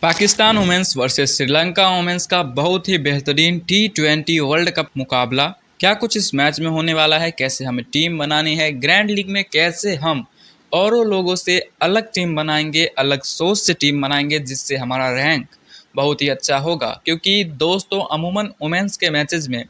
Pakistan women's versus Sri Lanka women's का बहुत ही बेहतरीन T20 वर्ल्ड कप मुकाबला। क्या कुछ इस मैच में होने वाला है, कैसे हमें टीम बनानी है, ग्रैंड लीग में कैसे हम औरों लोगों से अलग टीम बनाएंगे, अलग सोच से टीम बनाएंगे जिससे हमारा रैंक बहुत ही अच्छा होगा। क्योंकि दोस्तों अमूमन वुमेन्स के मैचेस में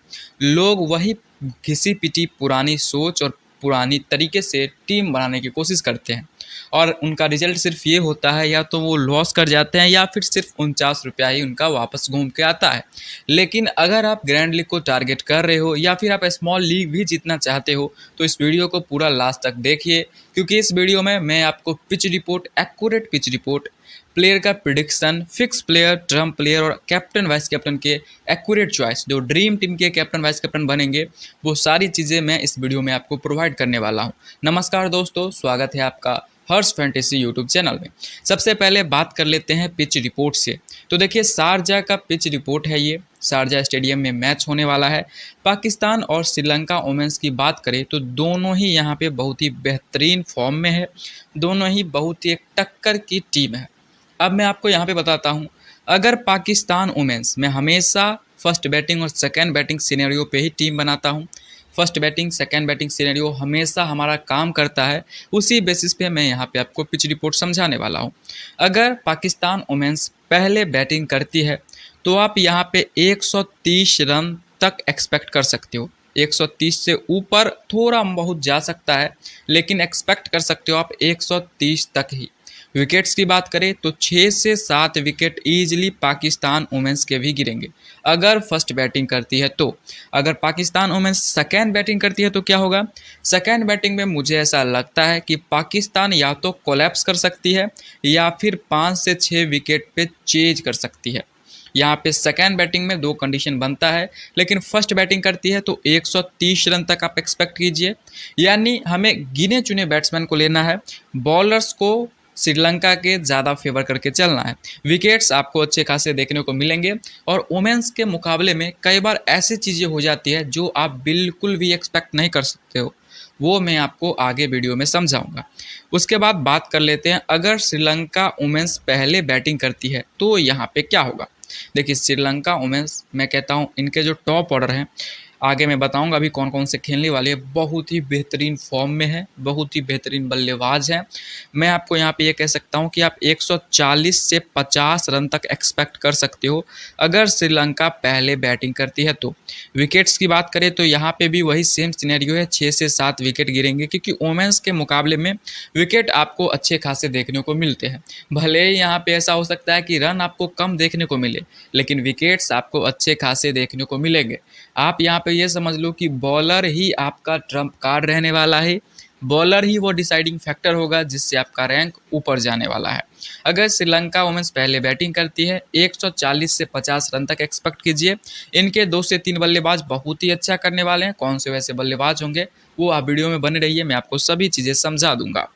लोग वही घिसी पिटी पुरानी सोच और पुरानी तरीके से टीम बनाने की कोशिश करते हैं और उनका रिजल्ट सिर्फ ये होता है या तो वो लॉस कर जाते हैं या फिर सिर्फ 49 रुपया ही उनका वापस घूम के आता है। लेकिन अगर आप ग्रैंड लीग को टारगेट कर रहे हो या फिर आप स्मॉल लीग भी जीतना चाहते हो तो इस वीडियो को पूरा लास्ट तक देखिए, क्योंकि इस वीडियो में मैं आपको pitch report, accurate pitch report, player का prediction, fix player, trump player और कैप्टन वाइस कैप्टन के एक्यूरेट चॉइस, जो ड्रीम टीम के कैप्टन वाइस कैप्टन बनेंगे, वो सारी चीज़ें मैं इस वीडियो में आपको प्रोवाइड करने वाला हूँ। नमस्कार दोस्तों, स्वागत है आपका हर्ष फैंटेसी यूट्यूब चैनल में। सबसे पहले बात कर लेते हैं पिच रिपोर्ट से। तो देखिए शारजाह का पिच रिपोर्ट है ये। शारजाह स्टेडियम में मैच होने वाला है। पाकिस्तान और श्रीलंका वुमेन्स की बात करें तो दोनों ही यहाँ पे बहुत ही बेहतरीन फॉर्म में है, दोनों ही बहुत ही एक टक्कर की टीम है। अब मैं आपको यहाँ पे बताता हूँ, अगर पाकिस्तान वुमेन्स, मैं हमेशा फर्स्ट बैटिंग और सेकेंड बैटिंग सिनेरियो पे ही टीम बनाता हूँ। First batting second batting scenario हमेशा हमारा काम करता है, उसी बेसिस पे मैं यहाँ पे आपको पिच रिपोर्ट समझाने वाला हूँ। अगर पाकिस्तान वुमेन्स पहले बैटिंग करती है तो आप यहाँ पे 130 रन तक एक्सपेक्ट कर सकते हो। 130 से ऊपर थोड़ा बहुत जा सकता है, लेकिन एक्सपेक्ट कर सकते हो आप 130 तक ही। विकेट्स की बात करें तो 6 से 7 विकेट ईजिली पाकिस्तान वुमेन्स के भी गिरेंगे अगर फर्स्ट बैटिंग करती है तो। अगर पाकिस्तान वुमेन्स सेकेंड बैटिंग करती है तो क्या होगा? सेकेंड बैटिंग में मुझे ऐसा लगता है कि पाकिस्तान या तो कोलैप्स कर सकती है या फिर 5 से 6 विकेट पे चेज कर सकती है। यहाँ पे सेकेंड बैटिंग में दो कंडीशन बनता है, लेकिन फर्स्ट बैटिंग करती है तो 130 रन तक आप एक्सपेक्ट कीजिए। यानी हमें गिने चुने बैट्समैन को लेना है, बॉलर्स को श्रीलंका के ज़्यादा फेवर करके चलना है। विकेट्स आपको अच्छे खासे देखने को मिलेंगे और वुमेन्स के मुकाबले में कई बार ऐसी चीज़ें हो जाती है जो आप बिल्कुल भी एक्सपेक्ट नहीं कर सकते हो, वो मैं आपको आगे वीडियो में समझाऊंगा। उसके बाद बात कर लेते हैं, अगर श्रीलंका वुमेन्स पहले बैटिंग करती है तो यहाँ पे क्या होगा। देखिए श्रीलंका वुमेन्स, मैं कहता हूँ इनके जो टॉप ऑर्डर हैं, आगे मैं बताऊंगा अभी कौन कौन से खेलने वाले हैं, बहुत ही बेहतरीन फॉर्म में है, बहुत ही बेहतरीन बल्लेबाज हैं। मैं आपको यहाँ पे ये कह सकता हूँ कि आप 140 से 50 रन तक एक्सपेक्ट कर सकते हो अगर श्रीलंका पहले बैटिंग करती है तो। विकेट्स की बात करें तो यहाँ पे भी वही सेम सिनेरियो है, 6 से 7 विकेट गिरेंगे, क्योंकि वुमेन्स के मुकाबले में विकेट आपको अच्छे खासे देखने को मिलते हैं। भले ही यहाँ पे ऐसा हो सकता है कि रन आपको कम देखने को मिले, लेकिन विकेट्स आपको अच्छे खासे देखने को मिलेंगे। आप यहाँ पे ये समझ लो कि बॉलर ही आपका ट्रम्प कार्ड रहने वाला है, बॉलर ही वो डिसाइडिंग फैक्टर होगा जिससे आपका रैंक ऊपर जाने वाला है। अगर श्रीलंका वुमेन्स पहले बैटिंग करती है 140 से 50 रन तक एक्सपेक्ट कीजिए। इनके 2 से 3 बल्लेबाज बहुत ही अच्छा करने वाले हैं। कौन से वैसे बल्लेबाज होंगे वो आप वीडियो में बने रहिए, मैं आपको सभी चीज़ें समझा दूंगा।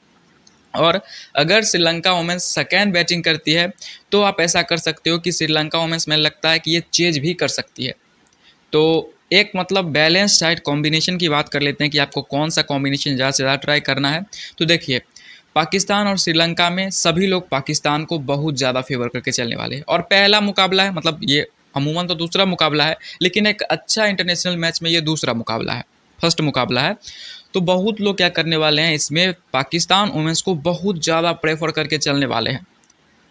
और अगर श्रीलंका वुमेन्स सेकेंड बैटिंग करती है तो आप ऐसा कर सकते हो कि श्रीलंका वुमेन्स में लगता है कि ये चेज भी कर सकती है। तो एक मतलब बैलेंस डाइट कॉम्बिनेशन की बात कर लेते हैं कि आपको कौन सा कॉम्बिनेशन ज़्यादा से ज़्यादा ट्राई करना है। तो देखिए पाकिस्तान और श्रीलंका में सभी लोग पाकिस्तान को बहुत ज़्यादा फेवर करके चलने वाले हैं और पहला मुकाबला है, मतलब ये अमूमन तो दूसरा मुकाबला है, लेकिन एक अच्छा इंटरनेशनल मैच में ये दूसरा मुकाबला है, फर्स्ट मुकाबला है। तो बहुत लोग क्या करने वाले हैं, इसमें पाकिस्तान वुमेन्स को बहुत ज़्यादा प्रेफर करके चलने वाले हैं,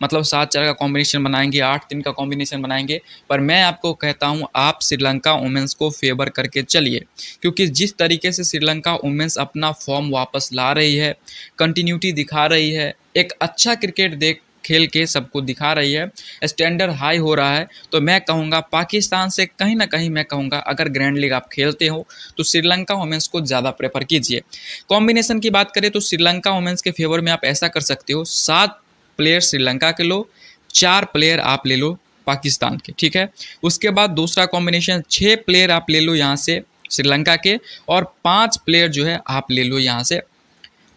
मतलब 7-4 का कॉम्बिनेशन बनाएंगे, 8-3 का कॉम्बिनेशन बनाएंगे। पर मैं आपको कहता हूं आप श्रीलंका वुमेन्स को फेवर करके चलिए, क्योंकि जिस तरीके से श्रीलंका वुमेन्स अपना फॉर्म वापस ला रही है, कंटिन्यूटी दिखा रही है, एक अच्छा क्रिकेट देख खेल के सबको दिखा रही है, स्टैंडर्ड हाई हो रहा है, तो मैं कहूँगा पाकिस्तान से कहीं ना कहीं मैं कहूँगा अगर ग्रैंड लीग आप खेलते हो तो श्रीलंका वुमेन्स को ज़्यादा प्रेफर कीजिए। कॉम्बिनेशन की बात करें तो श्रीलंका वुमेन्स के फेवर में आप ऐसा कर सकते हो, 7 प्लेयर श्रीलंका के लो, 4 प्लेयर आप ले लो पाकिस्तान के, ठीक है। उसके बाद दूसरा कॉम्बिनेशन 6 प्लेयर आप ले लो यहाँ से श्रीलंका के और 5 प्लेयर जो है आप ले लो यहाँ से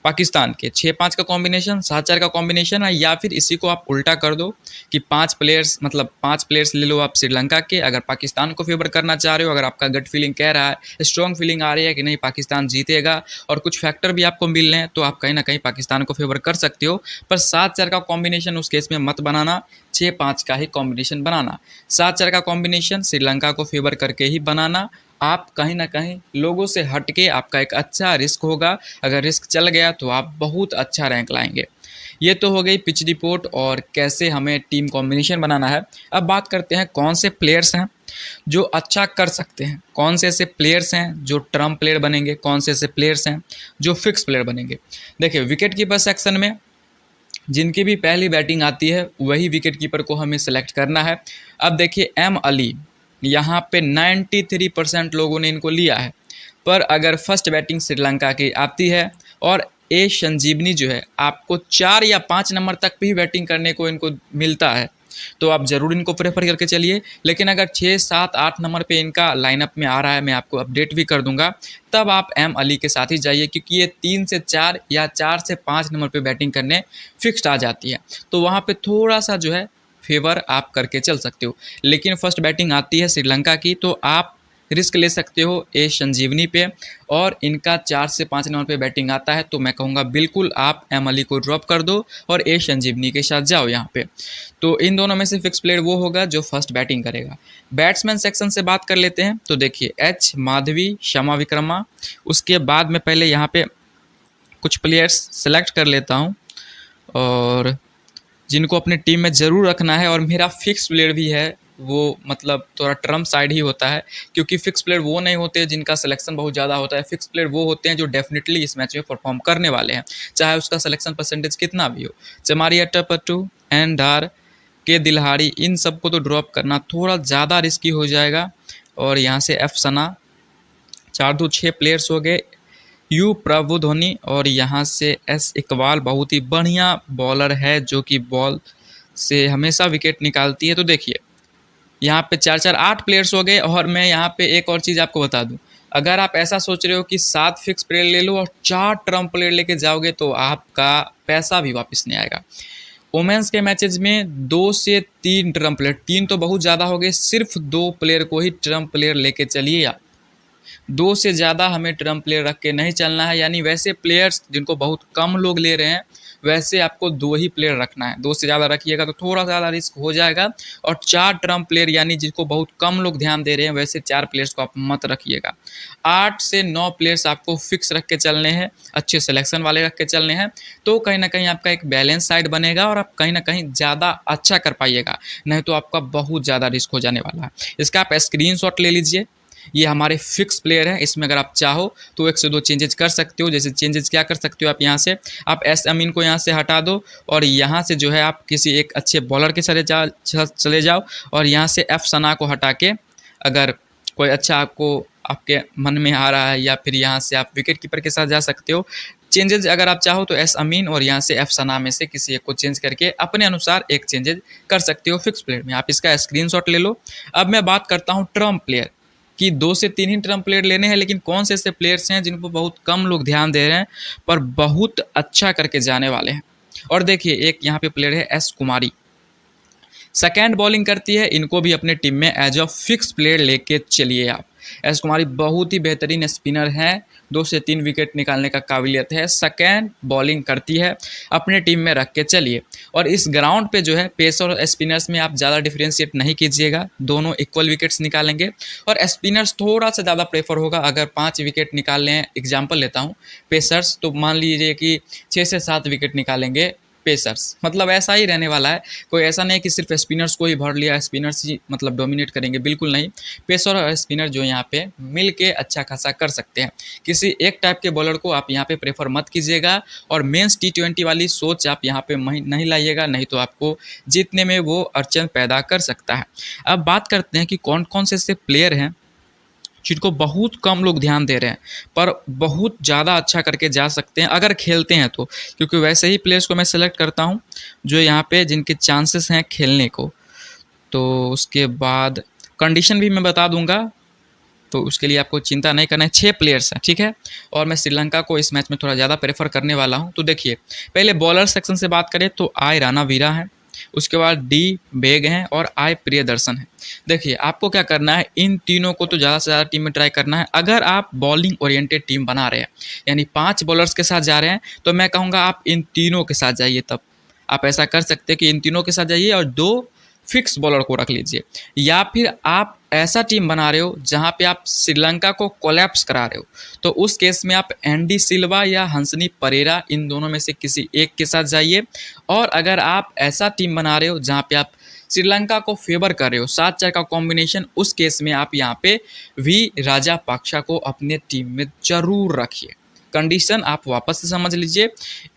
पाकिस्तान के 6-5 का कॉम्बिनेशन, 7-4 का कॉम्बिनेशन है, या फिर इसी को आप उल्टा कर दो कि 5 प्लेयर्स मतलब 5 प्लेयर्स ले लो आप श्रीलंका के, अगर पाकिस्तान को फेवर करना चाह रहे हो, अगर आपका गट फीलिंग कह रहा है, स्ट्रॉन्ग फीलिंग आ रही है कि नहीं पाकिस्तान जीतेगा और कुछ फैक्टर भी आपको मिल रहे हैं, तो आप कहीं ना कहीं पाकिस्तान को फेवर कर सकते हो। पर 7-4 का कॉम्बिनेशन उस केस में मत बनाना, 6-5 का ही कॉम्बिनेशन बनाना। 7-4 का कॉम्बिनेशन श्रीलंका को फेवर करके ही बनाना। आप कहीं ना कहीं लोगों से हटके आपका एक अच्छा रिस्क होगा, अगर रिस्क चल गया तो आप बहुत अच्छा रैंक लाएंगे। ये तो हो गई पिच रिपोर्ट और कैसे हमें टीम कॉम्बिनेशन बनाना है। अब बात करते हैं कौन से प्लेयर्स हैं जो अच्छा कर सकते हैं, कौन से ऐसे प्लेयर्स हैं जो ट्रम्प प्लेयर बनेंगे, कौन से ऐसे प्लेयर्स हैं जो फिक्स प्लेयर बनेंगे। देखिए विकेट कीपर सेक्शन में जिनकी भी पहली बैटिंग आती है वही विकेट कीपर को हमें सेलेक्ट करना है। अब देखिए एम अली, यहाँ पे 93% लोगों ने इनको लिया है, पर अगर फर्स्ट बैटिंग श्रीलंका की आती है और ए संजीवनी जो है आपको 4 या 5 नंबर तक भी बैटिंग करने को इनको मिलता है तो आप ज़रूर इनको प्रेफर करके चलिए। लेकिन अगर 6, 7, 8 नंबर पे इनका लाइनअप में आ रहा है, मैं आपको अपडेट भी कर दूंगा, तब आप एम अली के साथ ही जाइए, क्योंकि ये 3 से 4 या 4 से 5 नंबर पे बैटिंग करने फिक्स्ड आ जाती है, तो वहाँ पे थोड़ा सा जो है फेवर आप करके चल सकते हो। लेकिन फर्स्ट बैटिंग आती है श्रीलंका की तो आप रिस्क ले सकते हो ए संजीवनी पे, और इनका 4 से 5 नंबर पे बैटिंग आता है तो मैं कहूँगा बिल्कुल आप एम अली को ड्रॉप कर दो और ए संजीवनी के साथ जाओ यहाँ पे। तो इन दोनों में से फिक्स प्लेयर वो होगा जो फर्स्ट बैटिंग करेगा। बैट्समैन सेक्शन से बात कर लेते हैं, तो देखिए एच माधवी, शमा विक्रमा, उसके बाद में पहले यहाँ पे कुछ प्लेयर्स सेलेक्ट कर लेता हूँ और जिनको अपने टीम में ज़रूर रखना है। और मेरा फिक्स प्लेयर भी है वो मतलब थोड़ा ट्रम्प साइड ही होता है, क्योंकि फिक्स प्लेयर वो नहीं होते जिनका सिलेक्शन बहुत ज़्यादा होता है। फिक्स प्लेयर वो होते हैं जो डेफिनेटली इस मैच में परफॉर्म करने वाले हैं, चाहे उसका सिलेक्शन परसेंटेज कितना भी हो। चमारी अट्टापट्टू, एन डार, के दिल्हारी, इन सबको तो ड्रॉप करना थोड़ा ज़्यादा रिस्की हो जाएगा। और यहाँ से एफ सना, 4-2-6 प्लेयर्स हो गए। यू प्रभुध्वनि और यहाँ से एस इकबाल, बहुत ही बढ़िया बॉलर है जो कि बॉल से हमेशा विकेट निकालती है। तो देखिए यहाँ पे 4-4 8 प्लेयर्स हो गए। और मैं यहाँ पे एक और चीज़ आपको बता दूं, अगर आप ऐसा सोच रहे हो कि 7 फिक्स प्लेयर ले लो और 4 ट्रम्प प्लेयर लेके जाओगे तो आपका पैसा भी वापस नहीं आएगा। वोमेंस के मैचेज में 2 से 3 ट्रम्प प्लेयर, 3 तो बहुत ज़्यादा हो गए, सिर्फ 2 प्लेयर को ही ट्रम्प प्लेयर लेके चलिए आप। 2 से ज़्यादा हमें ट्रम्प प्लेयर रख के नहीं चलना है, यानी वैसे प्लेयर्स जिनको बहुत कम लोग ले रहे हैं वैसे आपको 2 ही प्लेयर रखना है। 2 से ज़्यादा रखिएगा तो थोड़ा ज़्यादा रिस्क हो जाएगा। और 4 ट्रम्प प्लेयर यानी जिनको बहुत कम लोग ध्यान दे रहे हैं वैसे 4 प्लेयर्स को आप मत रखिएगा। 8 से 9 प्लेयर्स आपको फिक्स रख के चलने हैं, अच्छे सिलेक्शन वाले रख के चलने हैं, तो कहीं ना कहीं आपका एक बैलेंस साइड बनेगा और आप कहीं ना कहीं ज़्यादा अच्छा कर पाइएगा, नहीं तो आपका बहुत ज़्यादा रिस्क हो जाने वाला है। इसका आप स्क्रीनशॉट ले लीजिए। ये हमारे फिक्स प्लेयर हैं, इसमें अगर आप चाहो तो 1 से 2 चेंजेस कर सकते हो। जैसे चेंजेस क्या कर सकते हो, आप यहाँ से आप एस अमीन को यहाँ से हटा दो और यहाँ से जो है आप किसी एक अच्छे बॉलर के साथ चले जाओ और यहाँ से एफ सना को हटा के अगर कोई अच्छा आपके मन में आ रहा है, या फिर यहाँ से आप विकेट कीपर के साथ जा सकते हो। चेंजेस अगर आप चाहो तो एस अमीन और यहाँ से एफ सना में से किसी एक को चेंज करके अपने अनुसार एक चेंजेस कर सकते हो फिक्स प्लेयर में। आप इसका स्क्रीनशॉट ले लो। अब मैं बात करता हूँ ट्रम्प प्लेयर कि 2 से 3 ही ट्रम्प प्लेयर लेने हैं, लेकिन कौन से ऐसे प्लेयर्स हैं जिनको बहुत कम लोग ध्यान दे रहे हैं पर बहुत अच्छा करके जाने वाले हैं। और देखिए एक यहाँ पे प्लेयर है एस कुमारी, सेकेंड बॉलिंग करती है, इनको भी अपने टीम में एज अ फिक्स प्लेयर लेके चलिए आप। एस कुमारी बहुत ही बेहतरीन स्पिनर हैं, 2 से 3 विकेट निकालने का काबिलियत है, सेकेंड बॉलिंग करती है, अपने टीम में रख के चलिए। और इस ग्राउंड पे जो है पेसर और स्पिनर्स में आप ज़्यादा डिफ्रेंशिएट नहीं कीजिएगा, दोनों इक्वल विकेट्स निकालेंगे और स्पिनर्स थोड़ा सा ज़्यादा प्रेफर होगा। अगर 5 विकेट निकालने हैं, एग्जाम्पल लेता हूँ पेसर्स, तो मान लीजिए कि 6 से 7 विकेट निकालेंगे पेसर्स, मतलब ऐसा ही रहने वाला है। कोई ऐसा नहीं कि सिर्फ स्पिनर्स को ही भर लिया, स्पिनर्स ही मतलब डोमिनेट करेंगे, बिल्कुल नहीं। पेसर और स्पिनर जो यहाँ पे मिल के अच्छा खासा कर सकते हैं। किसी एक टाइप के बॉलर को आप यहाँ पे प्रेफर मत कीजिएगा और मेंस T20 वाली सोच आप यहाँ पे नहीं लाइएगा, नहीं तो आपको जीतने में वो अड़चन पैदा कर सकता है। अब बात करते हैं कि कौन कौन से ऐसे प्लेयर हैं जिनको बहुत कम लोग ध्यान दे रहे हैं पर बहुत ज़्यादा अच्छा करके जा सकते हैं अगर खेलते हैं तो, क्योंकि वैसे ही प्लेयर्स को मैं सेलेक्ट करता हूं जो यहाँ पे जिनके चांसेस हैं खेलने को। तो उसके बाद कंडीशन भी मैं बता दूंगा तो उसके लिए आपको चिंता नहीं करना है। 6 प्लेयर्स हैं, ठीक है। और मैं श्रीलंका को इस मैच में थोड़ा ज़्यादा प्रेफर करने वाला हूँ। तो देखिए, पहले बॉलर सेक्शन से बात करें तो आई रानावीरा है, उसके बाद डी बेग हैं और आई प्रियदर्शन है। देखिए, आपको क्या करना है, इन तीनों को तो ज़्यादा से ज़्यादा टीम में ट्राई करना है। अगर आप बॉलिंग ओरिएंटेड टीम बना रहे हैं, यानी 5 बॉलर्स के साथ जा रहे हैं, तो मैं कहूँगा आप इन तीनों के साथ जाइए। तब आप ऐसा कर सकते हैं कि इन तीनों के साथ जाइए और 2 फिक्स बॉलर को रख लीजिए। या फिर आप ऐसा टीम बना रहे हो जहाँ पे आप श्रीलंका को कोलैप्स करा रहे हो, तो उस केस में आप एंडी सिल्वा या हंसनी परेरा, इन दोनों में से किसी एक के साथ जाइए। और अगर आप ऐसा टीम बना रहे हो जहाँ पे आप श्रीलंका को फेवर कर रहे हो, 7-4 का कॉम्बिनेशन, उस केस में आप यहाँ पे वी राजापाक्सा को अपने टीम में जरूर रखिए। कंडीशन आप वापस से समझ लीजिए,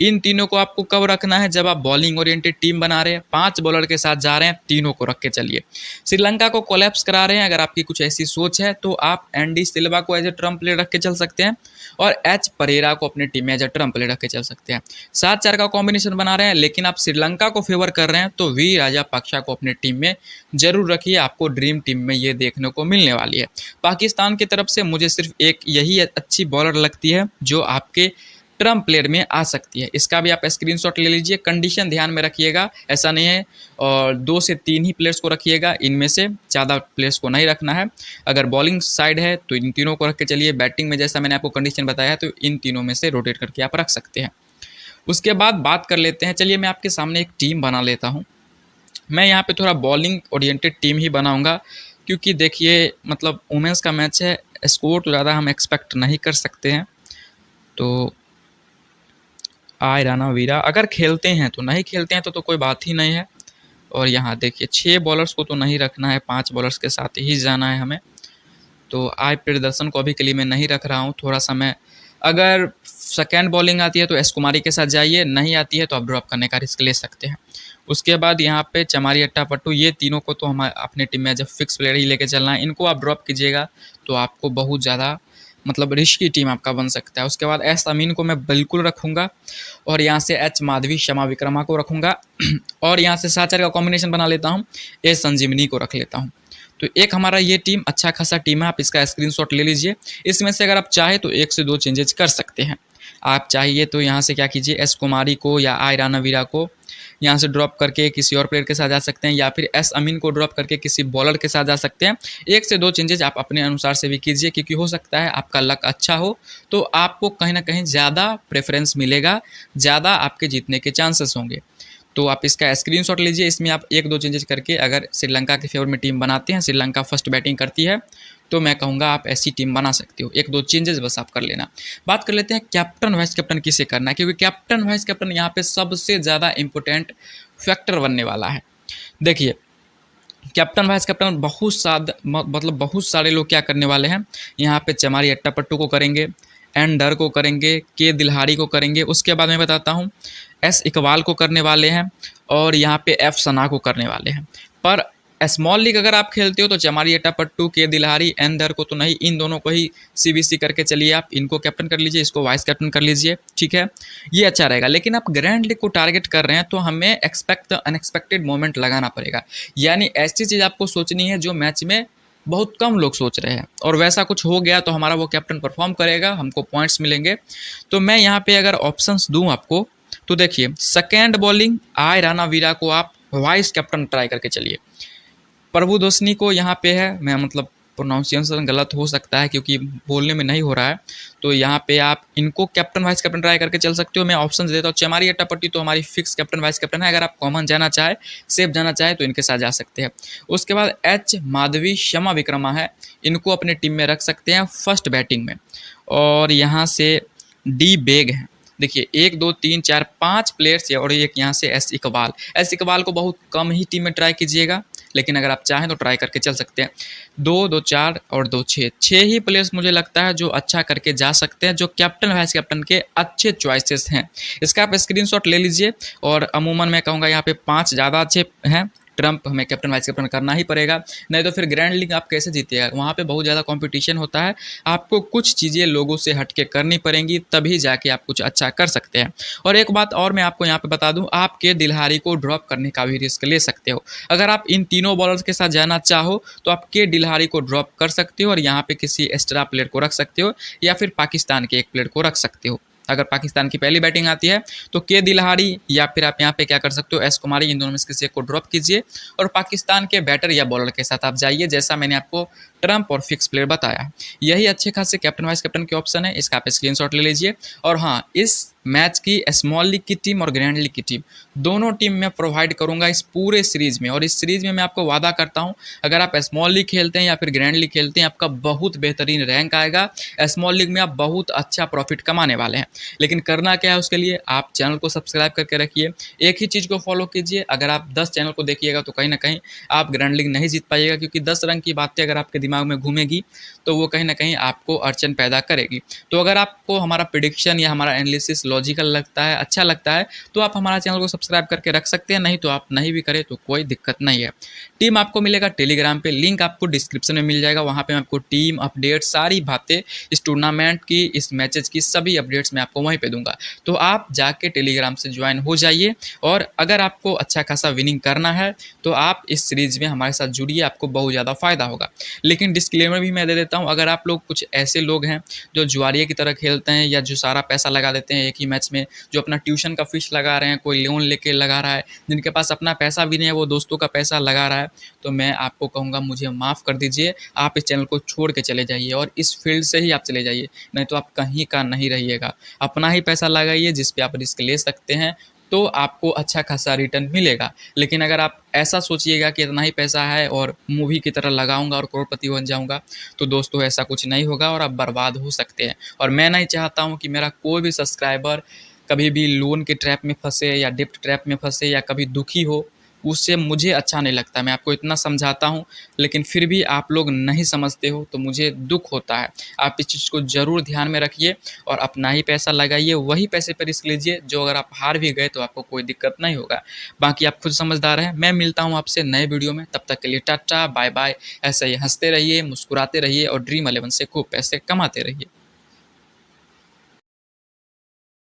इन तीनों को आपको कब रखना है, जब आप बॉलिंग ओरिएंटेड टीम बना रहे हैं, 5 बॉलर के साथ जा रहे हैं, तीनों को रख के चलिए। श्रीलंका को कोलैप्स करा रहे हैं, अगर आपकी कुछ ऐसी सोच है तो आप एंडी सिल्वा को एज ए ट्रम्प प्लेयर रख के चल सकते हैं और एच परेरा को अपने टीम में एज ए ट्रम्प प्लेयर रख के चल सकते हैं। 7-4 का कॉम्बिनेशन बना रहे हैं, लेकिन आप श्रीलंका को फेवर कर रहे हैं तो वी राजापाक्सा को अपने टीम में जरूर रखिए। आपको ड्रीम टीम में ये देखने को मिलने वाली है। पाकिस्तान की तरफ से मुझे सिर्फ एक यही अच्छी बॉलर लगती है जो आपके ट्रम्प प्लेयर में आ सकती है। इसका भी आप स्क्रीनशॉट ले लीजिए। कंडीशन ध्यान में रखिएगा, ऐसा नहीं है और 2 से 3 ही प्लेयर्स को रखिएगा, इनमें से ज़्यादा प्लेयर्स को नहीं रखना है। अगर बॉलिंग साइड है तो इन तीनों को रख के चलिए। बैटिंग में जैसा मैंने आपको कंडीशन बताया है तो इन तीनों में से रोटेट करके आप रख सकते हैं। उसके बाद बात कर लेते हैं, चलिए मैं आपके सामने एक टीम बना लेता हूँ। मैं यहाँ पे थोड़ा बॉलिंग ओरिएंटेड टीम ही बनाऊँगा, क्योंकि देखिए मतलब वुमेंस का मैच है, स्कोर तो ज़्यादा हम एक्सपेक्ट नहीं कर सकते हैं। तो आई रानावीरा अगर खेलते हैं तो, नहीं खेलते हैं तो कोई बात ही नहीं है। और यहाँ देखिए 6 बॉलर्स को तो नहीं रखना है, 5 बॉलर्स के साथ ही जाना है हमें। तो आई प्रियदर्शन को अभी के लिए मैं नहीं रख रहा हूँ, थोड़ा सा मैं, अगर सेकेंड बॉलिंग आती है तो एस कुमारी के साथ जाइए, नहीं आती है तो आप ड्रॉप करने का रिस्क ले सकते हैं। उसके बाद यहाँ पे चमारी अट्टापट्टू, ये तीनों को तो हम अपने टीम में जब फिक्स प्लेयर ही लेके चलना है। इनको आप ड्रॉप कीजिएगा तो आपको बहुत ज़्यादा मतलब रिस्की टीम आपका बन सकता है। उसके बाद एस अमीन को मैं बिल्कुल रखूँगा और यहाँ से एच माधवी शमा विक्रमा को रखूँगा और यहाँ से 7-4 का कॉम्बिनेशन बना लेता हूँ, ए संजीवनी को रख लेता हूँ। तो एक हमारा ये टीम अच्छा खासा टीम है, आप इसका स्क्रीनशॉट ले लीजिए। इसमें से अगर आप चाहे तो 1 से 2 चेंजेस कर सकते हैं। आप चाहिए तो यहाँ से क्या कीजिए, एस कुमारी को या आई रानावीरा को यहाँ से ड्रॉप करके किसी और प्लेयर के साथ जा सकते हैं, या फिर एस अमीन को ड्रॉप करके किसी बॉलर के साथ जा सकते हैं। 1 से 2 चेंजेज आप अपने अनुसार से भी कीजिए, क्योंकि हो सकता है आपका लक अच्छा हो तो आपको कहीं ना कहीं ज़्यादा प्रेफरेंस मिलेगा, ज़्यादा आपके जीतने के चांसेस होंगे। तो आप इसका स्क्रीनशॉट लीजिए। इसमें आप 1-2 चेंजेस करके अगर श्रीलंका के फेवर में टीम बनाते हैं, श्रीलंका फर्स्ट बैटिंग करती है, तो मैं कहूँगा आप ऐसी टीम बना सकते हो। 1-2 चेंजेस बस आप कर लेना। बात कर लेते हैं कैप्टन वाइस कैप्टन किसे करना है, क्योंकि कैप्टन वाइस कैप्टन यहाँ पे सबसे ज़्यादा इंपॉर्टेंट फैक्टर बनने वाला है। देखिए, कैप्टन वाइस कैप्टन बहुत सारे लोग क्या करने वाले हैं, यहाँ पे चमारी अट्टापट्टू को करेंगे, एन डर को करेंगे, के दिल्हारी को करेंगे। उसके बाद मैं बताता हूँ एस इकबाल को करने वाले हैं और यहाँ पे एफ सना को करने वाले हैं। पर स्मॉल लीग अगर आप खेलते हो तो चमारी अट्टापट्टू, के दिल्हारी, एन दर को तो नहीं, इन दोनों को ही सीबीसी करके चलिए। आप इनको कैप्टन कर लीजिए, इसको वाइस कैप्टन कर लीजिए, ठीक है, ये अच्छा रहेगा। लेकिन आप ग्रैंड लीग को टारगेट कर रहे हैं तो हमें अनएक्सपेक्टेड मोमेंट लगाना पड़ेगा, यानी ऐसी चीज़ आपको सोचनी है जो मैच में बहुत कम लोग सोच रहे हैं, और वैसा कुछ हो गया तो हमारा वो कैप्टन परफॉर्म करेगा, हमको पॉइंट्स मिलेंगे। तो मैं यहाँ पे अगर ऑप्शंस दूँ आपको तो देखिए, सेकेंड बॉलिंग आई रानावीरा को आप वाइस कैप्टन ट्राई करके चलिए। प्रभुदोस्नी को यहाँ पे है, मैं मतलब प्रोनाउंसिएशन गलत हो सकता है क्योंकि बोलने में नहीं हो रहा है, तो यहाँ पे आप इनको कैप्टन वाइस कैप्टन ट्राई करके चल सकते हो। मैं ऑप्शन देता हूँ। चमारी अट्टापट्टी तो हमारी फिक्स कैप्टन वाइस कैप्टन है, अगर आप कॉमन जाना चाहे, सेफ जाना चाहे तो इनके साथ जा सकते हैं। उसके बाद एच माधवी शमा विक्रमा है, इनको अपने टीम में रख सकते हैं फर्स्ट बैटिंग में। और यहाँ से डी बेग है, देखिए 1 2 3 4 5 प्लेयर्स है, और एक यहाँ से एस इकबाल को बहुत कम ही टीम में ट्राई कीजिएगा, लेकिन अगर आप चाहें तो ट्राई करके चल सकते हैं। 2 2 4 और 2 6 ही प्लेयर्स मुझे लगता है जो अच्छा करके जा सकते हैं, जो कैप्टन वाइस कैप्टन के अच्छे चॉइसेस हैं। इसका आप स्क्रीनशॉट ले लीजिए। और अमूमन मैं कहूँगा यहाँ पे 5 ज़्यादा अच्छे हैं, ट्रम्प हमें कैप्टन वाइस कैप्टन करना ही पड़ेगा, नहीं तो फिर ग्रैंड लीग आप कैसे जीतिएगा। वहाँ पे बहुत ज़्यादा कंपटीशन होता है, आपको कुछ चीज़ें लोगों से हट के करनी पड़ेंगी, तभी जाके आप कुछ अच्छा कर सकते हैं। और एक बात और मैं आपको यहाँ पे बता दूँ, आप के दिल्हारी को ड्रॉप करने का भी रिस्क ले सकते हो। अगर आप इन तीनों बॉलर्स के साथ जाना चाहो तो आप के दिल्हारी को ड्रॉप कर सकते हो और यहाँ पे किसी एक्स्ट्रा प्लेयर को रख सकते हो, या फिर पाकिस्तान के एक प्लेयर को रख सकते हो। अगर पाकिस्तान की पहली बैटिंग आती है तो के दिल्हारी या फिर आप यहाँ पे क्या कर सकते हो, एस कुमारी, इन दोनों में से किसी एक को ड्रॉप कीजिए और पाकिस्तान के बैटर या बॉलर के साथ आप जाइए, जैसा मैंने आपको ट्रम्प और फिक्स प्लेयर बताया है। यही अच्छे खासे कैप्टन वाइस कैप्टन के ऑप्शन है, इसका आप स्क्रीनशॉट ले लीजिए। और हाँ, इस मैच की स्मॉल लीग की टीम और ग्रैंड लीग की टीम दोनों टीम मैं प्रोवाइड करूंगा इस पूरे सीरीज में। और इस सीरीज में मैं आपको वादा करता हूं, अगर आप स्मॉल लीग खेलते हैं या फिर ग्रैंड लीग खेलते हैं, आपका बहुत बेहतरीन रैंक आएगा। स्मॉल लीग में आप बहुत अच्छा प्रॉफिट कमाने वाले हैं। लेकिन करना क्या है, उसके लिए आप चैनल को सब्सक्राइब करके रखिए, एक ही चीज़ को फॉलो कीजिए। अगर आप 10 चैनल को देखिएगा तो कहीं ना कहीं आप ग्रैंड लीग नहीं जीत पाइएगा, क्योंकि 10 रंग की बातें अगर आपके दिमाग में घूमेगी तो वो कहीं ना कहीं आपको अड़चन पैदा करेगी। तो अगर आपको हमारा प्रेडिक्शन या हमारा एनालिसिस लॉजिकल लगता है, अच्छा लगता है, तो आप हमारा चैनल को सब्सक्राइब करके रख सकते हैं, नहीं तो आप नहीं भी करें तो कोई दिक्कत नहीं है। टीम आपको मिलेगा टेलीग्राम पे, लिंक आपको डिस्क्रिप्शन में मिल जाएगा। वहाँ पे मैं आपको टीम अपडेट, सारी बातें, इस टूर्नामेंट की, इस मैचेस की सभी अपडेट्स मैं आपको वहीं पे दूंगा। तो आप जाके टेलीग्राम से ज्वाइन हो जाइए। और अगर आपको अच्छा खासा विनिंग करना है तो आप इस सीरीज में हमारे साथ जुड़िए, आपको बहुत ज़्यादा फायदा होगा। लेकिन डिस्क्लेमर भी मैं दे देता हूँ, अगर आप लोग कुछ ऐसे लोग हैं जो जुआरिये की तरह खेलते हैं या जो सारा पैसा लगा देते हैं एक ही मैच में, जो अपना ट्यूशन का फीस लगा रहे हैं, कोई लोन लेके लगा रहा है, जिनके पास अपना पैसा भी नहीं है, वो दोस्तों का पैसा लगा रहा है, तो मैं आपको कहूँगा मुझे माफ़ कर दीजिए, आप इस चैनल को छोड़ के चले जाइए और इस फील्ड से ही आप चले जाइए, नहीं तो आप कहीं का नहीं रहिएगा। अपना ही पैसा लगाइए जिस पे आप रिस्क ले सकते हैं, तो आपको अच्छा खासा रिटर्न मिलेगा। लेकिन अगर आप ऐसा सोचिएगा कि इतना ही पैसा है और मूवी की तरह लगाऊंगा और करोड़पति बन जाऊंगा, तो दोस्तों ऐसा कुछ नहीं होगा और आप बर्बाद हो सकते हैं। और मैं नहीं चाहता हूं कि मेरा कोई भी सब्सक्राइबर कभी भी लोन के ट्रैप में फंसे या डेप्ट ट्रैप में फंसे या कभी दुखी हो, उससे मुझे अच्छा नहीं लगता। मैं आपको इतना समझाता हूँ, लेकिन फिर भी आप लोग नहीं समझते हो तो मुझे दुख होता है। आप इस चीज़ को ज़रूर ध्यान में रखिए और अपना ही पैसा लगाइए, वही पैसे पर रिस्क लीजिए जो अगर आप हार भी गए तो आपको कोई दिक्कत नहीं होगा। बाकी आप खुद समझदार हैं। मैं मिलता हूँ आपसे नए वीडियो में, तब तक के लिए टाटा बाय बाय। ऐसे ही हंसते रहिए, मुस्कुराते रहिए और ड्रीम 11 से खूब पैसे कमाते रहिए।